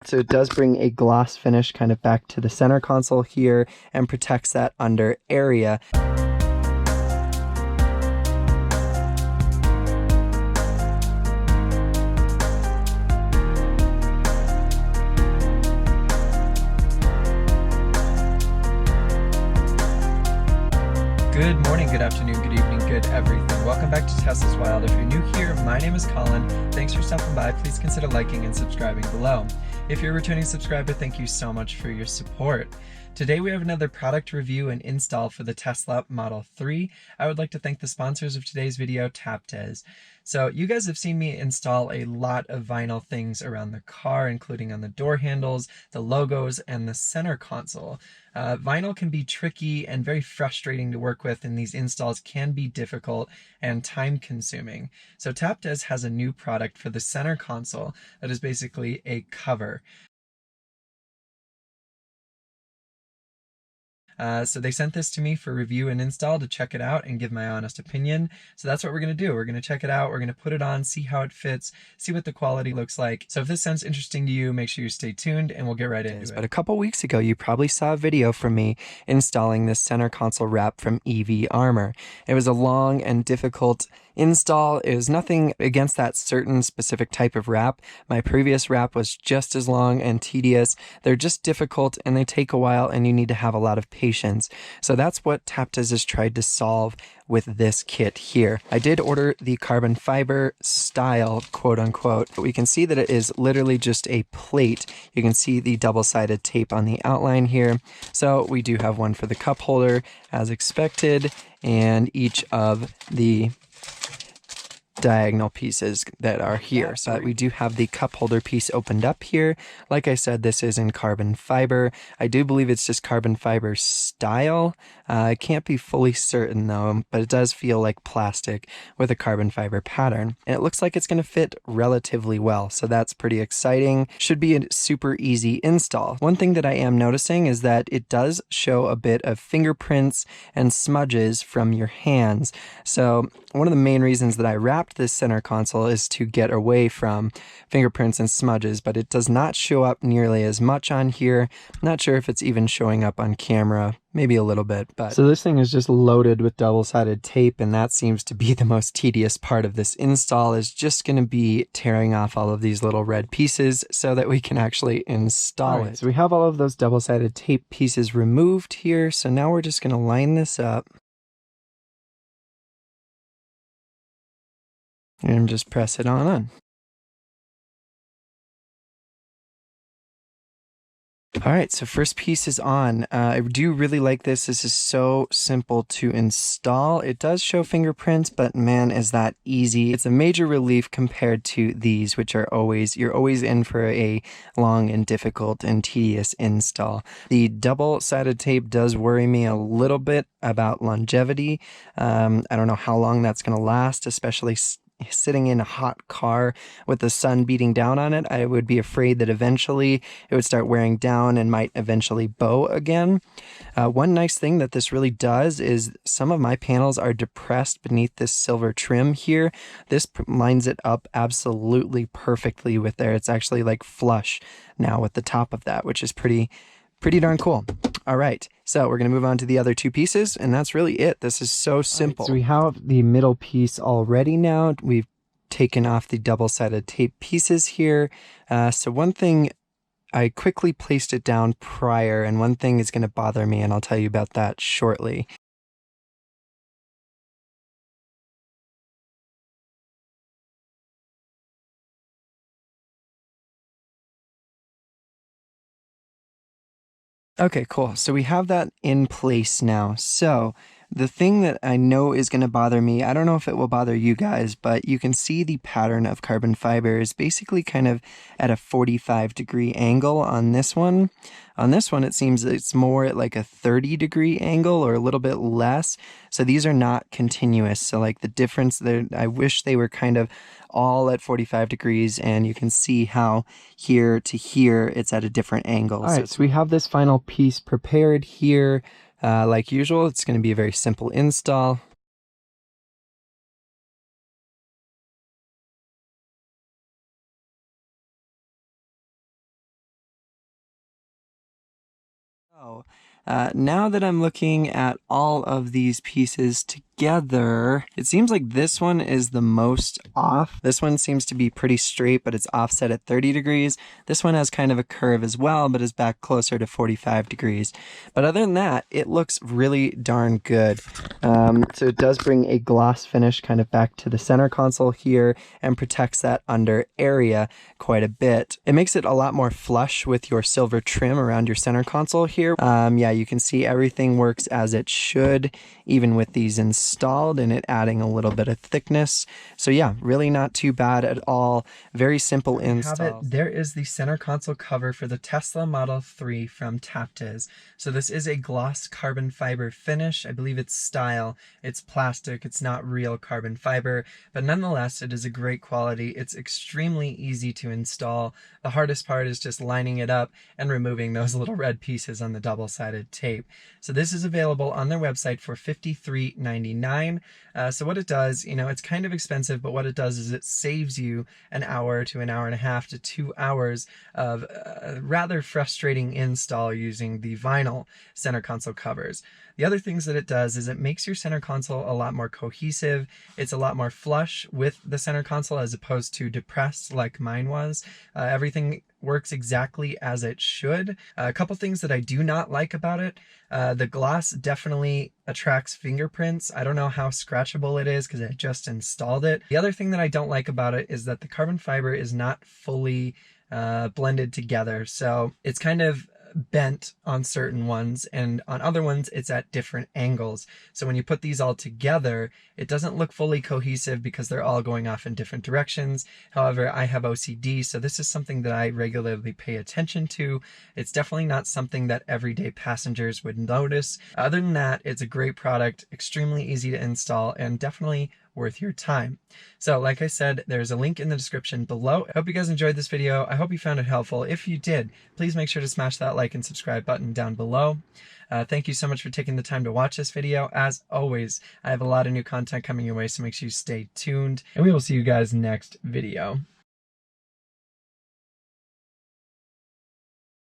So it does bring a gloss finish kind of back to the center console here and protects that under area. Good morning, good afternoon, good evening, good everything. Welcome back to Tesla's Wild. If you're new here, my name is Colin. Thanks for stopping by. Please consider liking and subscribing below. If you're a returning subscriber, thank you so much for your support. Today we have another product review and install for the Tesla Model 3. I would like to thank the sponsors of today's video, Taptes. So you guys have seen me install a lot of vinyl things around the car, including on the door handles, the logos, and the center console. Vinyl can be tricky and very frustrating to work with, and these installs can be difficult and time-consuming. So Taptes has a new product for the center console that is basically a cover. So they sent this to me for review and install to check it out and give my honest opinion. So that's what we're going to do. We're going to check it out. We're going to put it on, see how it fits, see what the quality looks like. So if this sounds interesting to you, make sure you stay tuned and we'll get right into it. But a couple weeks ago, you probably saw a video from me installing this center console wrap from EV Armor. It was a long and difficult install. It was nothing against that certain specific type of wrap. My previous wrap was just as long and tedious. They're just difficult and they take a while and you need to have a lot of patience. So that's what Taptes has tried to solve with this kit here. I did order the carbon fiber style, quote unquote, but we can see that it is literally just a plate. You can see the double-sided tape on the outline here. So we do have one for the cup holder as expected, and each of the diagonal pieces that are here. So we do have the cup holder piece opened up here. Like I said, this is in carbon fiber. I do believe it's just carbon fiber style. I can't be fully certain though, but it does feel like plastic with a carbon fiber pattern. And it looks like it's going to fit relatively well. So that's pretty exciting. Should be a super easy install. One thing that I am noticing is that it does show a bit of fingerprints and smudges from your hands. So one of the main reasons that I wrapped this center console is to get away from fingerprints and smudges, but it does not show up nearly as much on here. Not sure if it's even showing up on camera, maybe a little bit. But so this thing is just loaded with double-sided tape, and that seems to be the most tedious part of this install, is just going to be tearing off all of these little red pieces so that we can actually install it. So we have all of those double-sided tape pieces removed here, so now we're just going to line this up and just press it on. All right, so first piece is on. I do really like this. This is so simple to install. It does show fingerprints, but man, is that easy. It's a major relief compared to these, which are you're always in for a long and difficult and tedious install. The double-sided tape does worry me a little bit about longevity. I don't know how long that's going to last, especially sitting in a hot car with the sun beating down on it. I would be afraid that eventually it would start wearing down and might eventually bow again. One nice thing that this really does is some of my panels are depressed beneath this silver trim here. This lines it up absolutely perfectly with there. It's actually like flush now with the top of that, which is pretty darn cool. All right, so we're going to move on to the other two pieces, and that's really it. This is so simple. Right, so we have the middle piece already now. We've taken off the double-sided tape pieces here. So one thing, I quickly placed it down prior, and one thing is going to bother me, and I'll tell you about that shortly. Okay, cool. So we have that in place now. So the thing that I know is going to bother me, I don't know if it will bother you guys, but you can see the pattern of carbon fiber is basically kind of at a 45-degree angle on this one. On this one, it seems it's more at like a 30-degree angle or a little bit less. So these are not continuous. So like the difference there, I wish they were kind of all at 45 degrees, and you can see how here to here it's at a different angle. All right, so we have this final piece prepared here. Like usual, it's going to be a very simple install. Oh, now that I'm looking at all of these pieces together, it seems like this one is the most off. This one seems to be pretty straight, but it's offset at 30 degrees. This one has kind of a curve as well, but is back closer to 45 degrees. But other than that, it looks really darn good. So it does bring a gloss finish kind of back to the center console here and protects that under area quite a bit. It makes it a lot more flush with your silver trim around your center console here. Yeah, you can see everything works as it should, even with these installed and it adding a little bit of thickness. So yeah, really not too bad at all. Very simple install. There is the center console cover for the Tesla Model 3 from Taptes. So this is a gloss carbon fiber finish. I believe it's style. It's plastic. It's not real carbon fiber, but nonetheless, it is a great quality. It's extremely easy to install. The hardest part is just lining it up and removing those little red pieces on the double-sided tape. So this is available on their website for $53.99. So what it does, you know, it's kind of expensive, but what it does is it saves you an hour to an hour and a half to 2 hours of rather frustrating install using the vinyl center console covers. The other things that it does is it makes your center console a lot more cohesive. It's a lot more flush with the center console as opposed to depressed like mine was. Everything works exactly as it should. A couple things that I do not like about it. The gloss definitely attracts fingerprints. I don't know how scratchable it is because I just installed it. The other thing that I don't like about it is that the carbon fiber is not fully blended together. So it's kind of bent on certain ones, and on other ones it's at different angles. So when you put these all together, it doesn't look fully cohesive because they're all going off in different directions. However, I have OCD, so this is something that I regularly pay attention to. It's definitely not something that everyday passengers would notice. Other than that, it's a great product, extremely easy to install, and definitely worth your time. So like I said, there's a link in the description below. I hope you guys enjoyed this video. I hope you found it helpful. If you did, please make sure to smash that like and subscribe button down below. Thank you so much for taking the time to watch this video. As always, I have a lot of new content coming your way, so make sure you stay tuned, and we will see you guys next video.